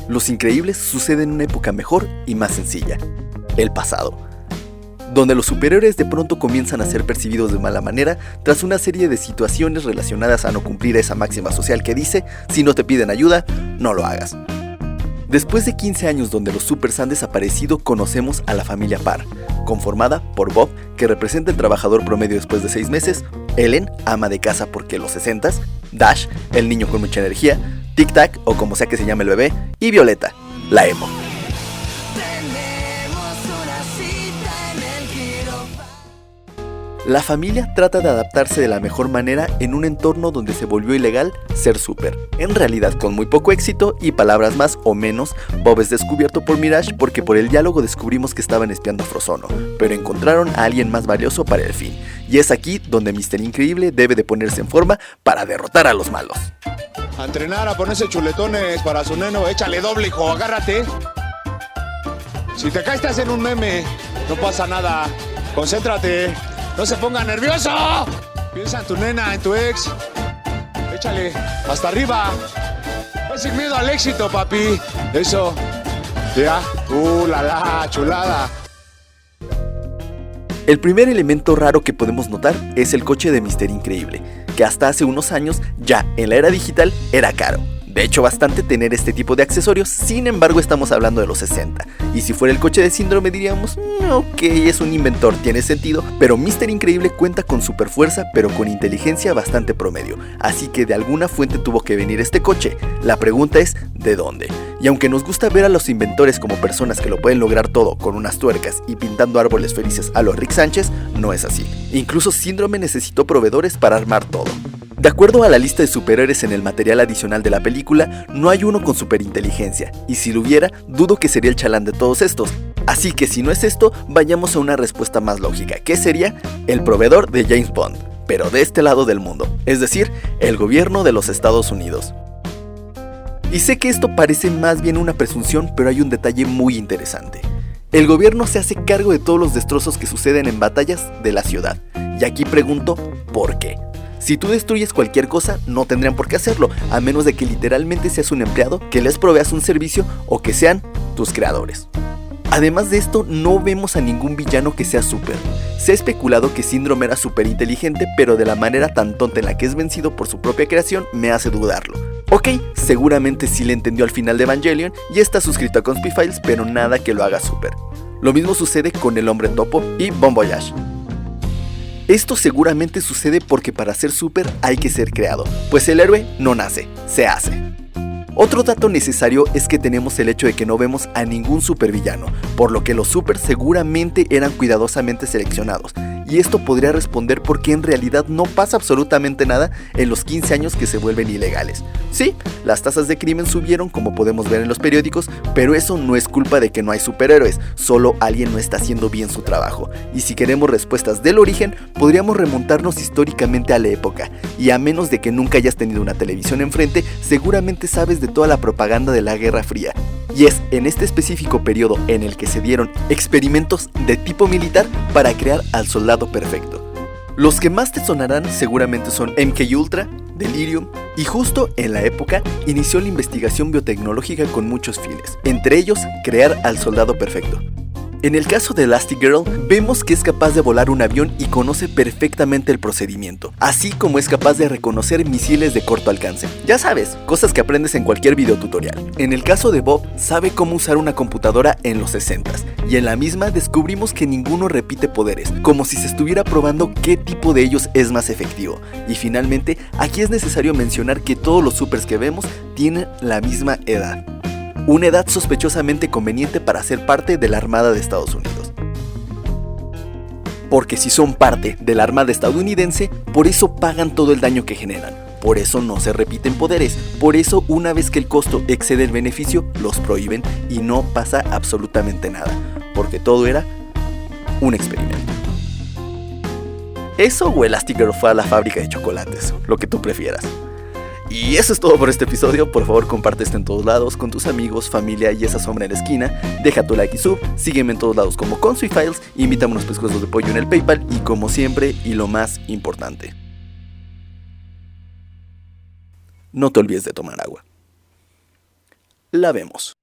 Los Increíbles sucede en una época mejor y más sencilla, el pasado, donde los superhéroes de pronto comienzan a ser percibidos de mala manera tras una serie de situaciones relacionadas a no cumplir esa máxima social que dice: si no te piden ayuda, no lo hagas. Después de 15 años donde los supers han desaparecido, conocemos a la familia Parr, conformada por Bob, que representa el trabajador promedio después de 6 meses, Ellen, ama de casa porque los 60s, Dash, el niño con mucha energía, Tic Tac, o como sea que se llame el bebé, y Violeta, la emo. La familia trata de adaptarse de la mejor manera en un entorno donde se volvió ilegal ser súper. En realidad con muy poco éxito y palabras más o menos, Bob es descubierto por Mirage porque por el diálogo descubrimos que estaban espiando a Frozono, pero encontraron a alguien más valioso para el fin. Y es aquí donde Mr. Increíble debe de ponerse en forma para derrotar a los malos. A entrenar, a ponerse chuletones para su neno, échale doble, hijo, agárrate. Si te caes te hacen un meme, no pasa nada, concéntrate. ¡No se ponga nervioso! Piensa en tu nena, en tu ex. Échale, hasta arriba. Ve sin miedo al éxito, papi. Eso. Ya. La chulada. El primer elemento raro que podemos notar es el coche de Mr. Increíble, que hasta hace unos años, ya en la era digital, era caro. De hecho, bastante tener este tipo de accesorios, sin embargo estamos hablando de los 60. Y si fuera el coche de Síndrome diríamos, ok, es un inventor, tiene sentido, pero Mr. Increíble cuenta con super fuerza, pero con inteligencia bastante promedio. Así que de alguna fuente tuvo que venir este coche. La pregunta es, ¿de dónde? Y aunque nos gusta ver a los inventores como personas que lo pueden lograr todo con unas tuercas y pintando árboles felices a los Rick Sánchez, no es así. Incluso Síndrome necesitó proveedores para armar todo. De acuerdo a la lista de superhéroes en el material adicional de la película, no hay uno con superinteligencia, y si lo hubiera, dudo que sería el chalán de todos estos. Así que si no es esto, vayamos a una respuesta más lógica, que sería el proveedor de James Bond, pero de este lado del mundo, es decir, el gobierno de los Estados Unidos. Y sé que esto parece más bien una presunción, pero hay un detalle muy interesante. El gobierno se hace cargo de todos los destrozos que suceden en batallas de la ciudad, y aquí pregunto, ¿por qué? Si tú destruyes cualquier cosa, no tendrían por qué hacerlo, a menos de que literalmente seas un empleado que les proveas un servicio o que sean tus creadores. Además de esto, no vemos a ningún villano que sea súper. Se ha especulado que Síndrome era súper inteligente, pero de la manera tan tonta en la que es vencido por su propia creación me hace dudarlo. Ok, seguramente sí le entendió al final de Evangelion y está suscrito a Conspifiles, pero nada que lo haga súper. Lo mismo sucede con el Hombre Topo y Bon Voyage. Esto seguramente sucede porque para ser súper hay que ser creado, pues el héroe no nace, se hace. Otro dato necesario es que tenemos el hecho de que no vemos a ningún supervillano, por lo que los supers seguramente eran cuidadosamente seleccionados, y esto podría responder por qué en realidad no pasa absolutamente nada en los 15 años que se vuelven ilegales. Sí, las tasas de crimen subieron como podemos ver en los periódicos, pero eso no es culpa de que no hay superhéroes, solo alguien no está haciendo bien su trabajo. Y si queremos respuestas del origen, podríamos remontarnos históricamente a la época, y a menos de que nunca hayas tenido una televisión enfrente, seguramente sabes de toda la propaganda de la Guerra Fría. Y es en este específico periodo en el que se dieron experimentos de tipo militar para crear al soldado perfecto. Los que más te sonarán seguramente son MK Ultra, Delirium, y justo en la época inició la investigación biotecnológica con muchos fines, entre ellos crear al soldado perfecto. En el caso de Elastigirl, vemos que es capaz de volar un avión y conoce perfectamente el procedimiento, así como es capaz de reconocer misiles de corto alcance. Ya sabes, cosas que aprendes en cualquier videotutorial. En el caso de Bob, sabe cómo usar una computadora en los 60s, y en la misma descubrimos que ninguno repite poderes, como si se estuviera probando qué tipo de ellos es más efectivo. Y finalmente, aquí es necesario mencionar que todos los supers que vemos tienen la misma edad. Una edad sospechosamente conveniente para ser parte de la Armada de Estados Unidos. Porque si son parte de la Armada estadounidense, por eso pagan todo el daño que generan. Por eso no se repiten poderes. Por eso una vez que el costo excede el beneficio, los prohíben y no pasa absolutamente nada. Porque todo era un experimento. Eso o Elastigirl fue a la fábrica de chocolates, lo que tú prefieras. Y eso es todo por este episodio. Por favor, comparte esto en todos lados con tus amigos, familia y esa sombra en la esquina. Deja tu like y sub, sígueme en todos lados como Conspifiles, invítame unos pescuezos de pollo en el PayPal y como siempre, y lo más importante, no te olvides de tomar agua. La vemos.